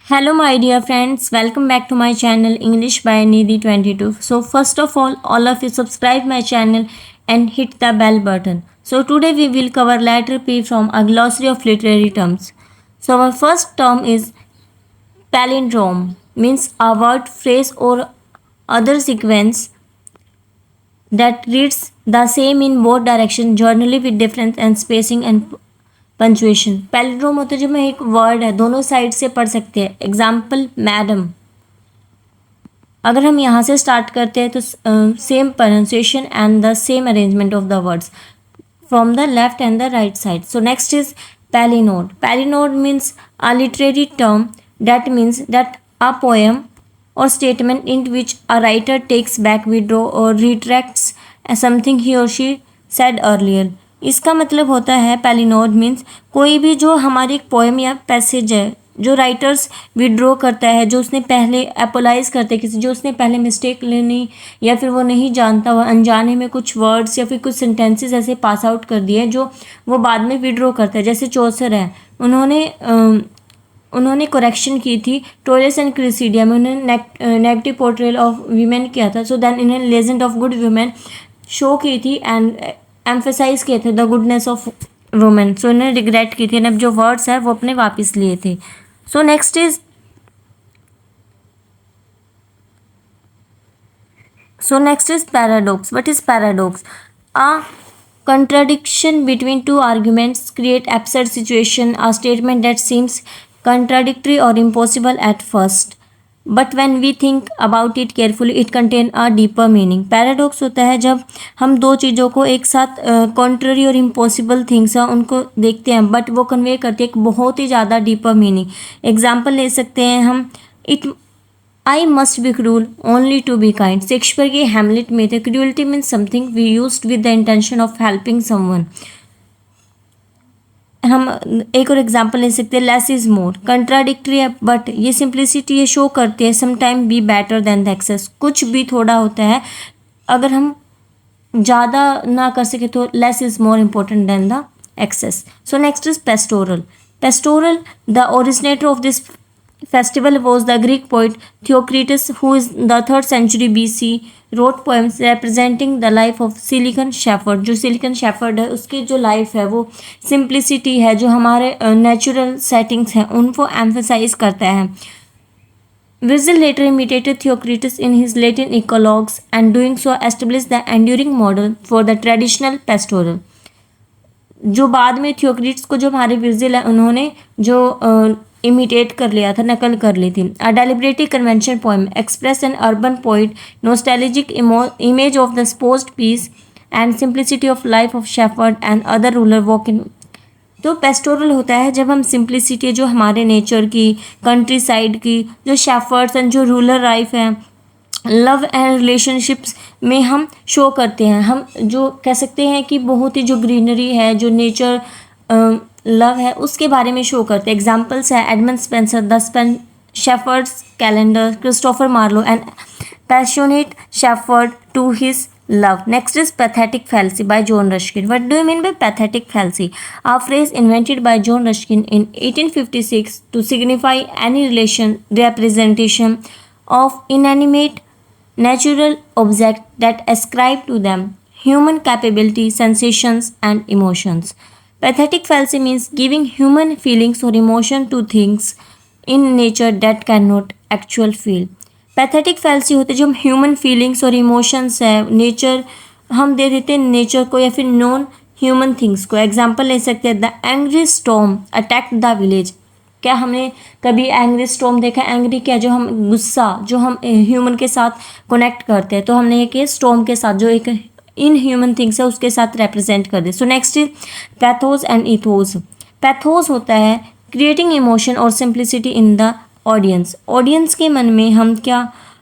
Hello, my dear friends. Welcome back to my channel English by Nidhi 22. So, first of all of you subscribe my channel and hit the bell button. So, today we will cover letter P from a glossary of literary terms. So, our first term is palindrome, means a word, phrase, or other sequence that reads the same in both directions, generally with difference and spacing and punctuation. Palindrome होता है जब मैं एक word है दोनों side से पढ़ सकते हैं। Example madam. अगर हम यहाँ से स्टार्ट करते हैं तो same pronunciation and the same arrangement of the words from the left and the right side. So next is palinode. Palinode means a literary term that means that a poem or statement in which a writer takes back, withdraw or retracts something he or she said earlier। इसका मतलब होता है पैलिनोड means कोई भी जो हमारी एक poem या पैसेज है जो राइटर्स विड्रॉ करता है, जो उसने पहले अपोलाइज करते हैं किसी, जो उसने पहले मिस्टेक लेनी या फिर वो नहीं जानता, वह अनजाने में कुछ वर्ड्स या फिर कुछ सेंटेंसेस ऐसे पास आउट कर दिए जो वो बाद में विड्रॉ करता है। जैसे चौसर है, उन्होंने करेक्शन की थी टोरेस एंड क्रिसीडिया में, उन्होंने नेगेटिव पोर्ट्रेल ऑफ वीमेन किया था। सो देन इन्हें legend of good women show की थी एंड एम्फेसाइज किए थे द गुडनेस ऑफ वुमेन। सो इन्होंने रिग्रेट की थी, अब जो वर्ड्स है वो अपने वापस लिए थे। सो next is paradox. What is paradox? A contradiction between two arguments create absurd situation, a statement that seems contradictory or impossible at first, but when we think about it carefully it contain a deeper meaning। Paradox होता है जब हम दो चीज़ों को एक साथ contrary और इम्पॉसिबल थिंग्स हैं उनको देखते हैं बट वो कन्वे करते हैं एक बहुत ही ज़्यादा डीपर मीनिंग। एग्जाम्पल ले सकते हैं हम, it I must be cruel only to be kind. Shakespeare के हैमलेट में थे, cruelty means something we used with the intention of helping someone. हम एक और एग्जांपल ले सकते हैं, लेस इज मोर। कंट्राडिक्टरी है बट ये सिंप्लिसिटी ये शो करती है sometime be better than the excess. कुछ भी थोड़ा होता है, अगर हम ज़्यादा ना कर सके तो less is more important than the excess. So next is pastoral. Pastoral, the originator of this festival was the Greek poet Theocritus, who is the 3rd century BC wrote poems representing the life of Silicon shepherd। जो silicon shepherd है उसकी जो life है वो simplicity है, जो हमारे natural settings हैं उनको एम्फेसाइज करता है। Virgil later imitated Theocritus in his Latin eclogues and doing so established the enduring model for the traditional pastoral। जो बाद में थियोक्रिट्स को जो हमारे विर्जिल है उन्होंने जो इमिटेट कर लिया था, नकल कर ली थी। A deliberately convention poem express an urban poet nostalgic image of the supposed peace and simplicity of life of shepherd and other rural वॉक इन। तो पेस्टोरल होता है जब हम सिंप्लिसिटी जो हमारे नेचर की, कंट्री साइड की, जो शेफर्ड्स एंड जो रूलर लाइफ है, लव एंड रिलेशनशिप्स में हम शो करते हैं। हम जो कह सकते हैं कि बहुत ही जो ग्रीनरी है, जो नेचर लव है उसके बारे में शो करते हैं। एग्जाम्पल्स है Edmund Spenser, the shepherd's calendar, Christopher Marlowe and passionate shepherd to his love। Next is pathetic fallacy by John Ruskin। What do you mean by pathetic fallacy? A phrase invented by John Ruskin in 1856 to signify any representation of inanimate natural object that ascribe to them human capability, sensations and emotions। Pathetic fallacy means giving human feelings or emotion to things in nature that cannot actual feel। Pathetic fallacy होते जो हम human feelings और emotions है nature हम दे देते हैं nature को या फिर नॉन ह्यूमन थिंग्स को। एग्जाम्पल ले सकते हैं, the angry storm attacked the village. क्या हमने कभी एंग्री स्टॉर्म देखा? एंग्री क्या, जो हम गुस्सा जो हम ह्यूमन के साथ कनेक्ट करते हैं, तो हमने ये किया स्टॉर्म के साथ जो एक इन ह्यूमन थिंग्स है उसके साथ रिप्रेजेंट कर दे। So next is pathos and ethos. Pathos होता है क्रिएटिंग इमोशन और simplicity in the audience. Audience के मन में हम क्या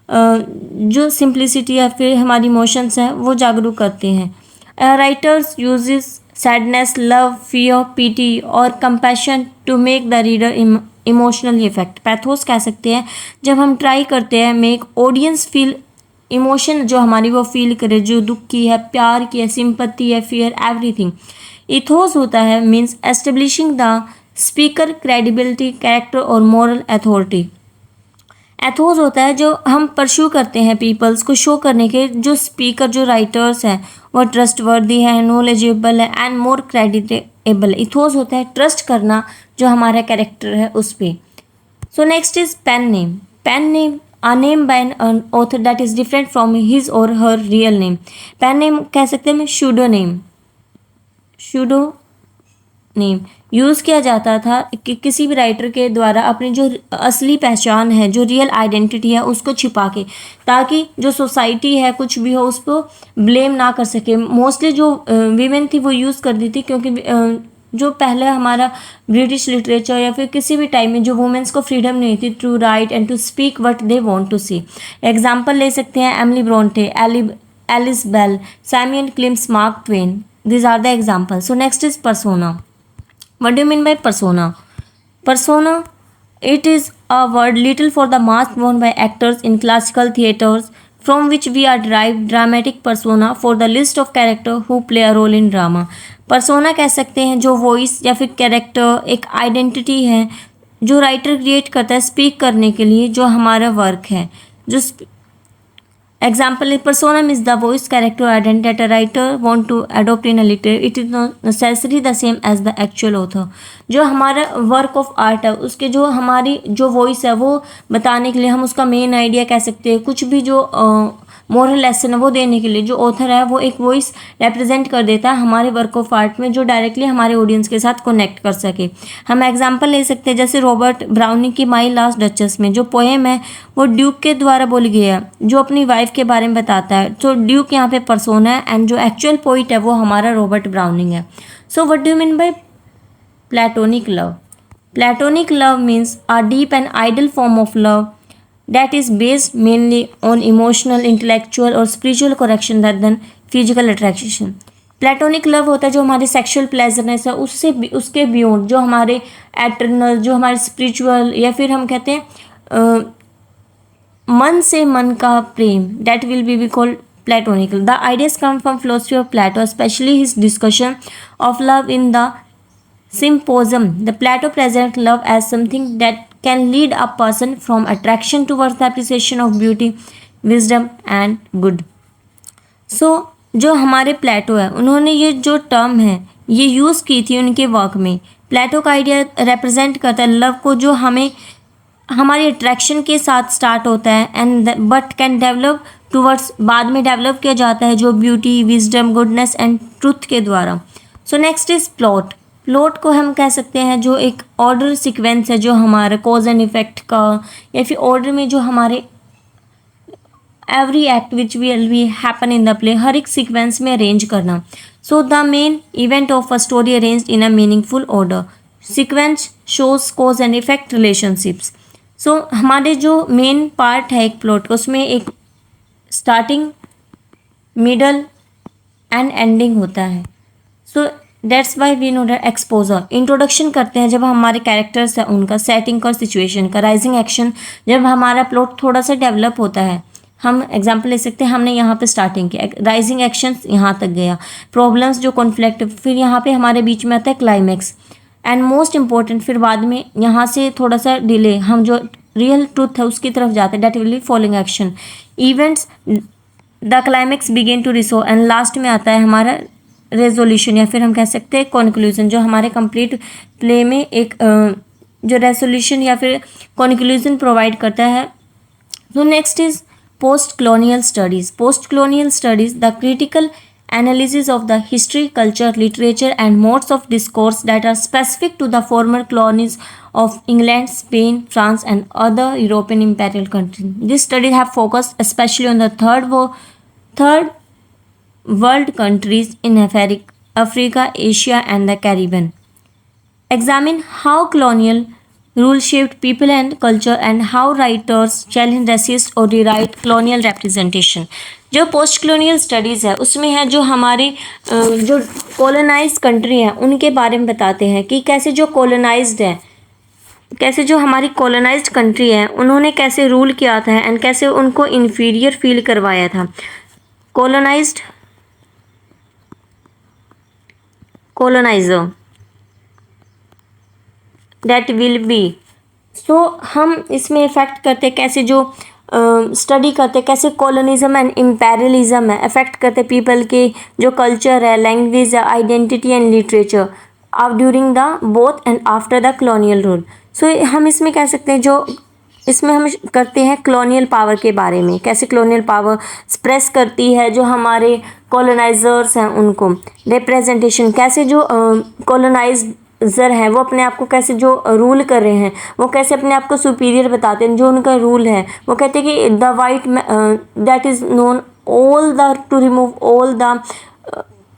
जो सिंप्लिसिटी या फिर हमारी इमोशंस हैं वो जागरूक करते हैं। Writers uses sadness, love, fear, pity और compassion to make the reader emotional effect. Pathos कह सकते हैं जब हम ट्राई करते हैं मेक ऑडियंस फील इमोशन जो हमारी वो फील करे, जो दुख की है, प्यार की है, सिंपत्ति है, फियर, एवरीथिंग। इथोस होता है means establishing the speaker, credibility, character और मॉरल अथॉरिटी। एथोस होता है जो हम परस्यू करते हैं पीपल्स को शो करने के, जो स्पीकर जो राइटर्स हैं वो ट्रस्टवर्दी है, नॉलेजेबल है एंड मोर क्रेडिटेबल। इथोस होता है ट्रस्ट करना जो हमारा कैरेक्टर है उस पर। So next is pen name. Pen name a name by an author that is different from his or her real name. Pen name कह सकते हैं pseudo name. Pseudo name use किया जाता था कि किसी भी राइटर के द्वारा अपनी जो असली पहचान है, जो रियल आइडेंटिटी है, उसको छिपा के, ताकि जो सोसाइटी है कुछ भी हो उसको ब्लेम ना कर सके। मोस्टली जो वीमेन थी वो यूज़ करती थी, क्योंकि जो पहले हमारा ब्रिटिश लिटरेचर या फिर किसी भी टाइम में जो वुमेन्स को फ्रीडम नहीं थी to write and to speak what they want to see. Example ले सकते हैं Emily Bronte, Ellis Bell, Samuel Clemens, Mark Twain. These are the example. So next is persona. What do you mean by persona? Persona, it is a word little for the mask worn by actors in classical theatres, from which we are derived dramatic persona for the list of character who play a role in drama. Persona कह सकते हैं जो voice या फिर character, एक identity है जो writer create करता है स्पीक करने के लिए, जो हमारा वर्क है। जो example is persona means the voice character identity that a writer want to adopt in a literature. It is not necessarily the same as the actual author. जो हमारा वर्क ऑफ आर्ट है उसके जो हमारी जो voice है वो बताने के लिए हम उसका मेन आइडिया कह सकते हैं। कुछ भी जो मोरल लेसन है वो देने के लिए जो ऑथर है वो एक वॉइस रिप्रेजेंट कर देता है हमारे वर्क ऑफ आर्ट में, जो डायरेक्टली हमारे ऑडियंस के साथ कनेक्ट कर सके। हम एग्जांपल ले सकते हैं जैसे रॉबर्ट ब्राउनिंग की माई लास्ट डचेस में जो पोएम है वो ड्यूक के द्वारा बोली गई है, जो अपनी वाइफ के बारे में बताता है। तो ड्यूक यहाँ पे पर्सोना है एंड जो एक्चुअल पोइट है वो हमारा रॉबर्ट ब्राउनिंग है। So what do you mean by platonic love? Platonic love means a deep and idol form of love that is based mainly on emotional, intellectual और spiritual connection rather than physical attraction. Platonic love होता है जो हमारे sexual प्लेजरनेस है उससे उसके beyond, जो हमारे एटर्नल, जो हमारे स्पिरिचुअल या फिर हम कहते हैं मन से मन का प्रेम, that will be called platonic. The ideas come from philosophy of Plato, especially his discussion of love in the Symposium. The Plato presents love as something that can lead a person from attraction towards the appreciation of beauty, wisdom and good. So जो हमारे प्लेटो है उन्होंने ये जो term है ये use की थी उनके वर्क में। प्लेटो का आइडिया रिप्रेजेंट करता है लव को जो हमें हमारी अट्रैक्शन के साथ स्टार्ट होता है and but can develop towards, बाद में डेवलप किया जाता है जो beauty, wisdom, goodness and truth के द्वारा। सो नेक्स्ट इज प्लॉट। प्लॉट को हम कह सकते हैं जो एक ऑर्डर सीक्वेंस है जो हमारे कॉज एंड इफेक्ट का या फिर ऑर्डर में जो हमारे every act which will be happen in the play, हर एक सीक्वेंस में अरेंज करना। So the main event of a story arranged in a meaningful order. Sequence shows cause and effect relationships. So हमारे जो main part है एक plot का उसमें एक स्टार्टिंग, मिडल एंड एंडिंग होता है। So that's why we know that exposure. Introduction करते हैं जब हमारे कैरेक्टर्स है उनका, सेटिंग का, सिचुएशन का। राइजिंग एक्शन जब हमारा प्लॉट थोड़ा सा डेवलप होता है। हम एग्जांपल ले सकते हैं हमने यहाँ पे स्टार्टिंग किया, राइजिंग एक्शन यहाँ तक गया, प्रॉब्लम्स जो कॉन्फ्लिक्ट, फिर यहाँ पे हमारे बीच में आता है क्लाइमैक्स एंड मोस्ट इम्पॉर्टेंट, फिर बाद में यहाँ से थोड़ा सा डिले हम जो रियल ट्रूथ है उसकी तरफ जाते हैं, that will be following action events, the climax begin to resolve and last में आता है हमारा रेजोल्यूशन या फिर हम कह सकते हैं कॉन्क्लूजन, जो हमारे कंप्लीट प्ले में एक जो रेजोल्यूशन या फिर कॉन्क्लूजन प्रोवाइड करता है। सो next is post colonial studies. Post colonial studies the critical analysis of the history, culture, literature and modes of discourse that are specific to the former colonies of England, Spain, France and other European imperial countries. These studies have focused especially on the third world countries in Africa, Asia and the Caribbean. Examine how colonial rule shaped people and culture and how writers challenge, resist or rewrite colonial representation. जो post colonial studies है उसमें है जो हमारी जो colonised country है उनके बारे में बताते हैं कि कैसे जो कॉलोनाइज्ड है, कैसे जो हमारी कॉलोनाइज्ड कंट्री है उन्होंने कैसे रूल किया था एंड कैसे उनको इन्फीरियर फील करवाया था। Coloniser that will be. So हम इसमें इफेक्ट करते कैसे, जो स्टडी करते कैसे कॉलोनिज्म एंड इम्पेरियलिज्म है अफेक्ट करते पीपल के जो कल्चर है, लैंग्वेज है, identity and literature of during the both and after the colonial rule. So हम इसमें कह सकते हैं, जो इसमें हम करते हैं कॉलोनियल पावर के बारे में, कैसे कॉलोनियल पावर एक्सप्रेस करती है जो हमारे कॉलोनाइजर्स हैं उनको, रिप्रेजेंटेशन कैसे जो कॉलोनाइजर हैं वो अपने आप को कैसे जो रूल कर रहे हैं वो कैसे अपने आप को सुपीरियर बताते हैं, जो उनका रूल है वो कहते हैं कि the white that is known all the two remove all the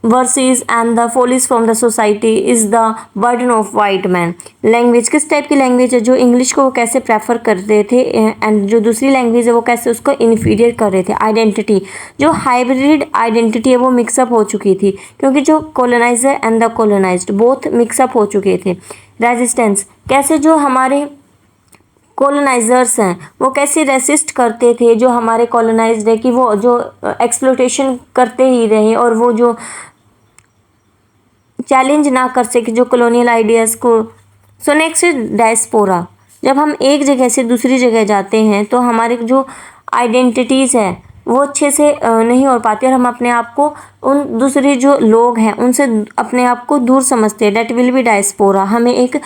versus and the Foley from the society is the burden of white man. Language किस टाइप की लैंग्वेज है, जो इंग्लिश को वो कैसे प्रेफर करते थे एंड जो दूसरी लैंग्वेज है वो कैसे उसको इन्फीरियर कर रहे थे। आइडेंटिटी, जो हाइब्रिड आइडेंटिटी है वो मिक्सअप हो चुकी थी, क्योंकि जो colonizer and the colonized both mix up हो चुके थे। रेजिस्टेंस, कैसे जो हमारे कॉलोनाइजर्स हैं वो कैसे रेसिस्ट करते थे जो हमारे कॉलोनाइज्ड है, कि वो जो एक्सप्लोटेशन करते ही रहे और वो जो चैलेंज ना कर सके जो कॉलोनियल आइडियाज़ को। सो नेक्स्ट इज डायस्पोरा, जब हम एक जगह से दूसरी जगह जाते हैं तो हमारे जो आइडेंटिटीज़ है वो अच्छे से नहीं हो पाती और हम अपने आप को उन दूसरे जो लोग हैं उनसे अपने आप को दूर समझते हैं। डेट विल बी डायस्पोरा, हमें एक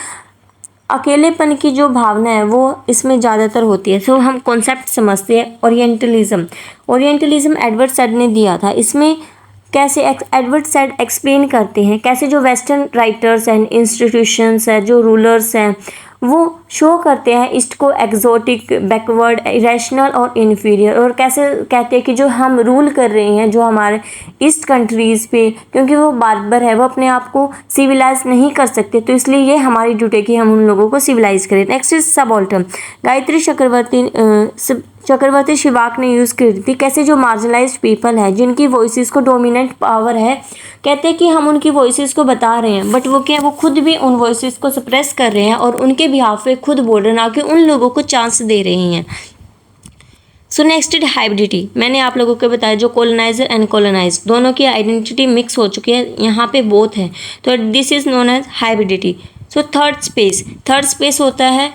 अकेलेपन की जो भावना है वो इसमें ज़्यादातर होती है। सो हम कॉन्सेप्ट समझते हैं ओरिएंटलिज्म। ओरिएंटलिज्म एडवर्ड सैड ने दिया था। इसमें कैसे एडवर्ड सैड एक्सप्लेन करते हैं कैसे जो वेस्टर्न राइटर्स एंड इंस्टीट्यूशंस हैं, जो रूलर्स हैं, वो शो करते हैं ईस्ट को एग्जोटिक, बैकवर्ड, इरेशनल और इन्फीरियर, और कैसे कहते हैं कि जो हम रूल कर रहे हैं जो हमारे ईस्ट कंट्रीज़ पे, क्योंकि वो बार्बर है, वो अपने आप को सिविलाइज नहीं कर सकते, तो इसलिए ये हमारी ड्यूटी है कि हम उन लोगों को सिविलाइज करें। Next is subaltern, Gayatri Chakravorty शिवाक ने यूज़ की थी। कैसे जो मार्जिनलाइज्ड पीपल है जिनकी वॉइसेस को डोमिनेंट पावर है, कहते हैं कि हम उनकी वॉइसेस को बता रहे हैं बट वो क्या, वो खुद भी उन वॉइसेस को सप्रेस कर रहे हैं और उनके बिहाफ पे खुद बोल रहे हैं, ना कि उन लोगों को चांस दे रहे हैं। सो नेक्स्ट इज हाइब्रिडिटी, मैंने आप लोगों को बताया जो कॉलोनाइजर एंड कॉलोनाइज दोनों की आइडेंटिटी मिक्स हो चुकी है, यहाँ पे बोथ है, तो this is known as hybridity. So third space होता है,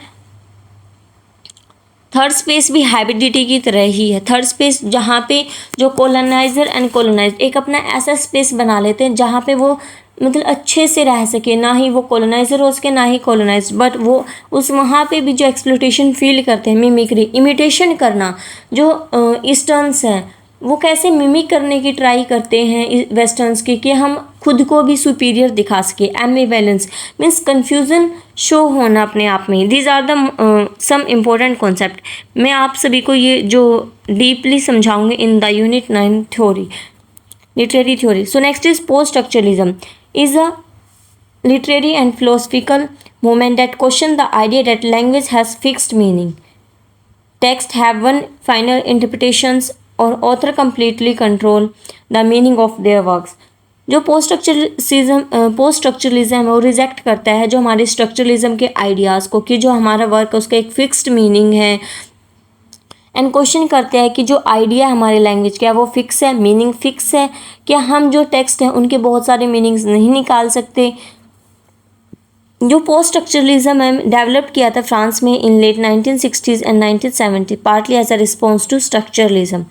थर्ड स्पेस भी हाइब्रिडिटी की तरह ही है। थर्ड स्पेस जहाँ पे जो कॉलोनाइजर एंड कॉलोनाइज्ड एक अपना ऐसा स्पेस बना लेते हैं जहाँ पे वो मतलब अच्छे से रह सके, ना ही वो कॉलोनाइजर हो सके ना ही कॉलोनाइज्ड, बट वो उस वहाँ पे भी जो एक्सप्लोटेशन फील करते हैं, मिमिक्री, इमिटेशन करना, जो ईस्टर्न्स हैं वो कैसे मिमिक करने की ट्राई करते हैं वेस्टर्न्स की, कि हम खुद को भी सुपीरियर दिखा सके। एम्बिवेलेंस मीन्स कन्फ्यूज़न शो होना अपने आप में। These are the some important concept. मैं आप सभी को ये जो डीपली समझाऊंगी in the unit 9 theory, literary theory. So next is post structuralism is a literary and philosophical movement that question the idea that language has fixed meaning. Text have one final interpretations or author completely control the meaning of their works. जो post structuralism है वो reject करता है जो हमारे structuralism के ideas को, कि जो हमारा वर्क है उसका एक फिक्स्ड मीनिंग है, एंड क्वेश्चन करते हैं कि जो आइडिया हमारे लैंग्वेज का है वो फिक्स है, मीनिंग फिक्स है, क्या हम जो टेक्स्ट हैं उनके बहुत सारे मीनिंग्स नहीं निकाल सकते। जो पोस्ट स्ट्रक्चरलिज्म है डेवलप किया था फ्रांस में in late 1960s and 1970 partly as a response to structuralism.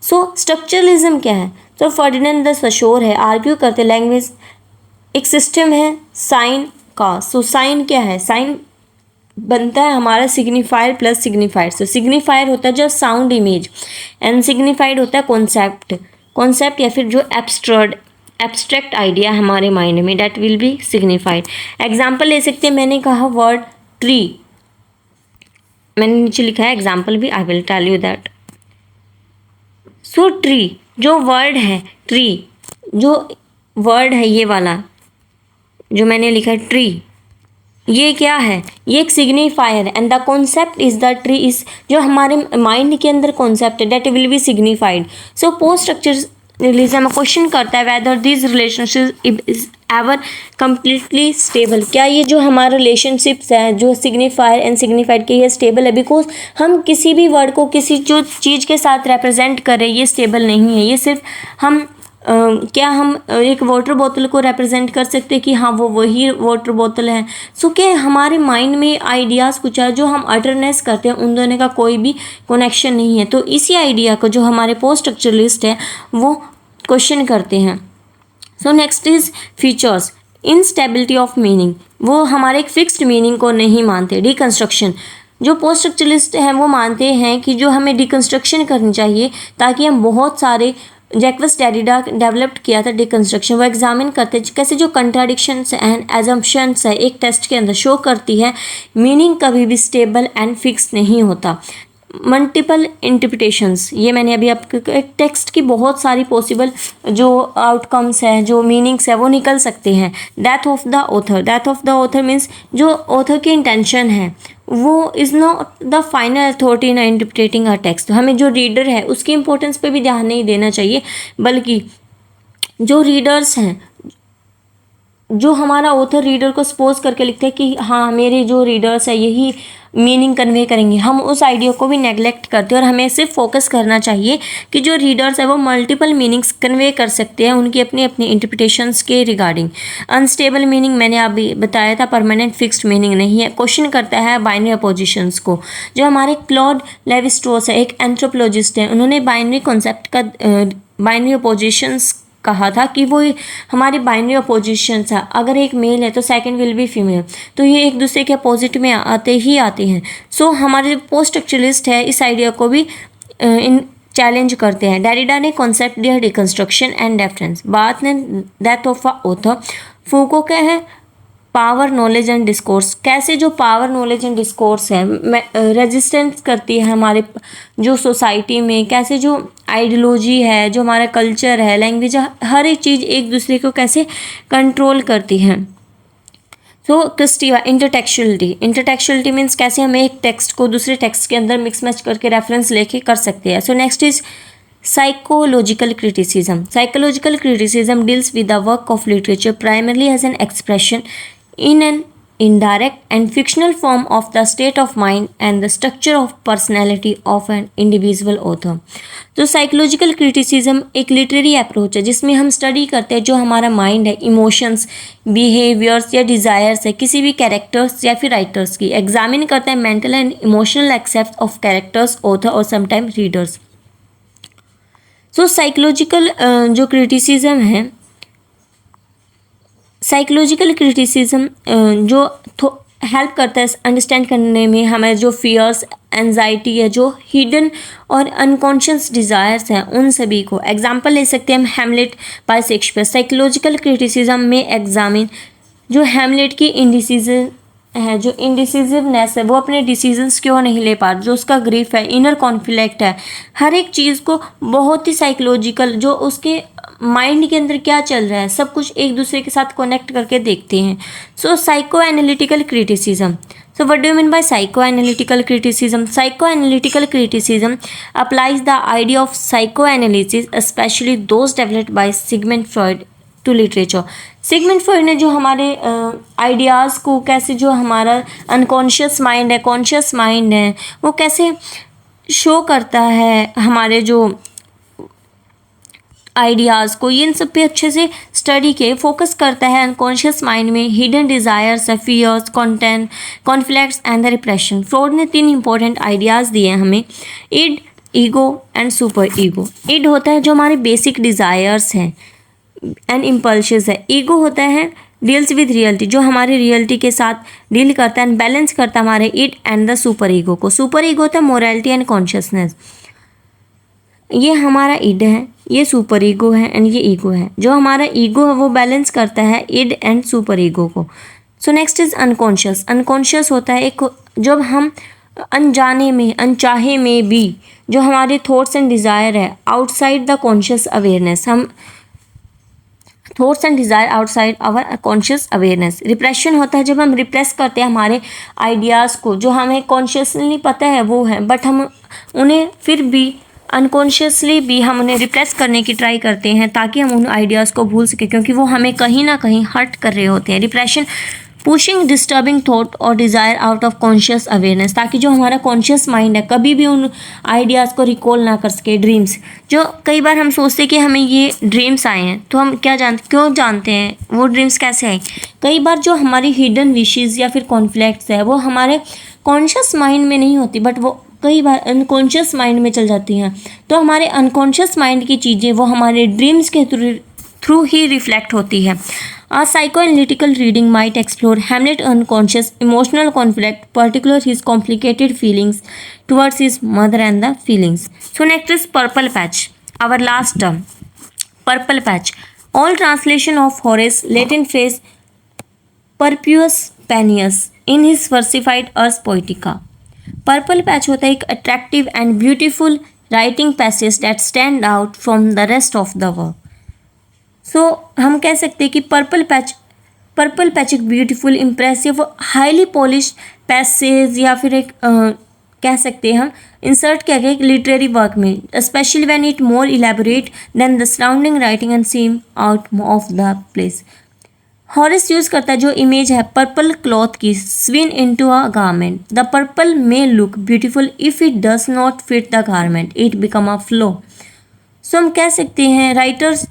So structuralism क्या है, तो फर्डिनेंड द सशोर है आर्ग्यू करते लैंग्वेज एक सिस्टम है साइन का। सो साइन क्या है, साइन बनता है हमारा सिग्निफायर प्लस सिग्निफाइड। सो सिग्निफायर होता है जो साउंड इमेज, एंड सिग्निफाइड होता है कॉन्सेप्ट या फिर जो एब्स्ट्रैक्ट आइडिया हमारे माइंड में, that will be signified. Example ले सकते हैं, मैंने कहा वर्ड ट्री, मैंने नीचे लिखा है एग्जाम्पल भी, I will tell you that. So tree जो वर्ड है, ट्री जो वर्ड है ये वाला जो मैंने लिखा है ट्री, ये क्या है, ये एक सिग्निफायर है, and the concept is the tree is जो हमारे माइंड के अंदर कॉन्सेप्ट है that will B signified. So post structuralism question करता है whether this relationship is ever completely stable, क्या ये जो हमारा रिलेशनशिप्स है जो सिग्निफायर एंड सिग्निफाइड के ये स्टेबल है, बिकॉज हम किसी भी वर्ड को किसी जो चीज़ के साथ रिप्रेजेंट कर रहे हैं ये स्टेबल नहीं है, ये सिर्फ हम क्या हम एक वाटर बोतल को रिप्रेजेंट कर सकते हैं कि हाँ वो वही वाटर बोतल है। सो क्या हमारे माइंड में आइडियाज़ कुछ है जो हम अटरनेस करते हैं, उन दोनों का कोई भी कनेक्शन नहीं है। तो इसी आइडिया को जो हमारे पोस्ट स्ट्रक्चरलिस्ट है वो क्वेश्चन करते हैं। सो next is features, instability of meaning, वो हमारे एक फिक्स्ड मीनिंग को नहीं मानते। डिकंस्ट्रक्शन, जो पोस्ट स्ट्रक्चरलिस्ट हैं वो मानते हैं कि जो हमें डिकंस्ट्रक्शन करनी चाहिए ताकि हम बहुत सारे, जैक्वस डेरिडा डेवलप्ड किया था डिकंस्ट्रक्शन, वो एग्जामिन करते हैं कैसे जो कंट्राडिक्शंस एंड एजम्पशंस है एक टेक्स्ट के अंदर शो करती है, मीनिंग कभी भी स्टेबल एंड फिक्स नहीं होता। मल्टीपल इंटरप्रिटेशंस, ये मैंने अभी आपको टेक्स्ट की बहुत सारी पॉसिबल जो आउटकम्स है, जो मीनिंग्स है वो निकल सकते हैं। Death of the author, death of the author means जो ऑथर की इंटेंशन है वो is not the final authority in interpreting a text. हमें जो रीडर है उसकी इंपॉर्टेंस पे भी ध्यान नहीं देना चाहिए, बल्कि जो रीडर्स हैं, जो हमारा ऑथर रीडर को सपोज करके लिखते हैं कि हाँ मेरे जो रीडर्स है यही मीनिंग कन्वे करेंगे, हम उस आइडिया को भी नेगलेक्ट करते हैं और हमें सिर्फ फोकस करना चाहिए कि जो रीडर्स है वो मल्टीपल मीनिंग्स कन्वे कर सकते हैं उनकी अपनी अपनी इंटरप्रिटेशंस के रिगार्डिंग। अनस्टेबल मीनिंग मैंने अभी बताया था, परमानेंट फिक्स्ड मीनिंग नहीं है। क्वेश्चन करता है बाइनरी अपोजिशंस को। जो हमारे क्लॉड लेवी-स्ट्रॉस है, एक एंथ्रोपोलॉजिस्ट है, उन्होंने बाइनरी कॉन्सेप्ट का बाइनरी अपोजिशंस कहा था कि वो हमारी बाइनरी अपोजिशन था, अगर एक मेल है तो सेकंड विल बी फीमेल, तो ये एक दूसरे के अपोजिट में आते हैं। सो हमारे जो पोस्ट स्ट्रक्चरलिस्ट है इस आइडिया को भी इन चैलेंज करते हैं। डेरिडा ने कॉन्सेप्ट दिया डिकंस्ट्रक्शन एंड रेफरेंस। बात ने डेथ ऑफ अ ऑथर। फूको क्या है, पावर नॉलेज एंड डिस्कोर्स, कैसे जो पावर नॉलेज एंड डिस्कोर्स है रेजिस्टेंस करती है हमारे जो सोसाइटी में, कैसे जो आइडियोलॉजी है, जो हमारा कल्चर है, लैंग्वेज, हर एक चीज़ एक दूसरे को कैसे कंट्रोल करती है। सो क्रिस्टिवा, इंटरटेक्चुअलिटी, इंटरटेक्चुअलिटी मीन्स कैसे हमें एक टेक्स्ट को दूसरे टेक्स्ट के अंदर मिक्स मैच करके रेफरेंस लेके कर सकते हैं। सो next is psychological criticism. Psychological criticism deals with the work of literature primarily as an expression in an indirect and fictional form of the state of mind and the structure of personality of an individual author. तो psychological criticism एक literary approach है जिसमें हम study करते हैं जो हमारा mind है, इमोशंस, बिहेवियर्स या डिज़ायर्स है किसी भी कैरेक्टर्स या फिर राइटर्स की, एग्जामिन करते हैं mental and emotional except of characters, author और समटाइम रीडर्स। सो साइकोलॉजिकल जो क्रिटिसिज्म है, साइकोलॉजिकल क्रिटिसिज्म जो हेल्प करता है अंडरस्टैंड करने में हमारे जो फियर्स, एंजाइटी है, जो हिडन और अनकॉन्शियस डिज़ायर्स हैं उन सभी को। एग्जांपल ले सकते हैं हम Hamlet bye Shakespeare. Psychological criticism में एग्जामिन जो हैमलेट की इंडिसीजन है, जो इंडिसिजिवनेस है, वो अपने डिसीजंस क्यों नहीं ले पा रहा, जो उसका ग्रीफ है, इनर कॉन्फ्लिक्ट है, हर एक चीज़ को बहुत ही साइकोलॉजिकल, जो उसके माइंड के अंदर क्या चल रहा है सब कुछ एक दूसरे के साथ कनेक्ट करके देखते हैं। So psycho analytical criticism. So what do you mean by psychoanalytical criticism? Psychoanalytical criticism applies the idea of psychoanalysis, especially those developed by Sigmund Freud, to literature. Sigmund Freud ने जो हमारे आइडियाज़ को कैसे, जो हमारा अनकॉन्शियस माइंड है, conscious mind है, वो कैसे शो करता है हमारे जो आइडियाज़ को, इन सब पे अच्छे से स्टडी के फोकस करता है अनकॉन्शियस माइंड में hidden desires, fears, content, conflicts and the repression. Freud ने 3 इंपॉर्टेंट आइडियाज़ दिए हैं हमें, id, ego and super ego. Id होता है जो हमारे बेसिक डिज़ायर्स हैं एंड इम्पल्शंस है। ईगो होता है डील्स विद रियलिटी, जो हमारी रियलिटी के साथ डील करता है एंड बैलेंस करता है हमारे id and the super ego को। सुपर ईगो होता है मोरालिटी एंड कॉन्शियसनेस। ये हमारा इड है, ये सुपर ईगो है एंड ये ईगो है। जो हमारा ईगो है वो बैलेंस करता है इड एंड सुपर ईगो को। सो नेक्स्ट इज अनकॉन्शियस। अनकॉन्शियस होता है एक, जब हम अनजाने में, अनचाहे में भी जो हमारे थॉट्स एंड डिज़ायर है आउटसाइड द कॉन्शियस अवेयरनेस, हम thoughts and desire outside our conscious awareness. Repression होता है जब हम रिप्रेस करते हैं हमारे आइडियाज़ को, जो हमें कॉन्शियसली पता है वो है, बट हम उन्हें फिर भी अनकॉन्शियसली भी हम उन्हें रिप्रेस करने की ट्राई करते हैं ताकि हम उन आइडियाज़ को भूल सकें, क्योंकि वो हमें कहीं ना कहीं हर्ट कर रहे होते हैं। रिप्रेशन पुशिंग डिस्टर्बिंग थॉट और desire out of conscious awareness, ताकि जो हमारा कॉन्शियस माइंड है कभी भी उन आइडियाज़ को रिकॉल ना कर सके। ड्रीम्स, जो कई बार हम सोचते हैं कि हमें ये ड्रीम्स आए हैं, तो हम क्यों जानते हैं वो ड्रीम्स कैसे आए। कई बार जो हमारी हिडन विशेज़ या फिर कॉन्फ्लिक्ट्स है वो हमारे कॉन्शियस माइंड में नहीं होती, बट वो कई बार अनकॉन्शियस माइंड में चल जाती हैं। तो हमारे अनकॉन्शियस माइंड की चीज़ें वो हमारे ड्रीम्स के थ्रू ही रिफ्लेक्ट होती है। A psychoanalytical reading might explore Hamlet's unconscious emotional conflict, particularly his complicated feelings towards his mother and the feelings. So next is Purple Patch, our last term. Purple Patch. All translation of Horace Latin phrase Purpuus Peneus in his versified Ars Poetica. Purple Patch होता है एक attractive and beautiful writing passage that stand out from the rest of the work. सो हम कह सकते हैं कि purple patch एक beautiful impressive highly polish passage या फिर एक कह सकते हैं हम इंसर्ट किया गया एक लिटरेरी वर्क में, specially when it more elaborate than the surrounding writing and seem out of the place. Horace use करता है जो इमेज है पर्पल क्लॉथ की, sewn into a garment. The purple may look beautiful if it does not fit the garment, it become a flaw. So हम कह सकते हैं writers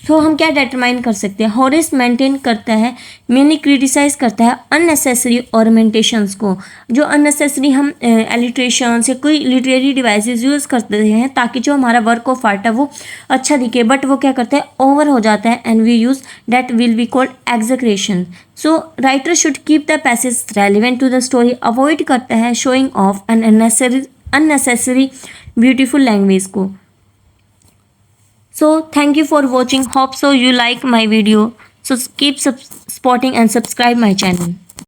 तो हम क्या डिटरमाइन कर सकते हैं, हॉरेस मेंटेन करता है, मेनली क्रिटिसाइज करता है अननेसेसरी ऑर्नामेंटेशंस को, जो अननेसेसरी हम एलिट्रेशन से कोई लिटरेरी डिवाइसेस यूज़ करते हैं ताकि जो हमारा वर्क ऑफ आर्ट है वो अच्छा दिखे, बट वो क्या करता है ओवर हो जाता है and we use that will be called exaggeration. So writer should keep the passage relevant to the story, avoid करता है showing off an unnecessary beautiful language को। So thank you for watching. Hope so you like my video. So keep supporting and subscribe my channel.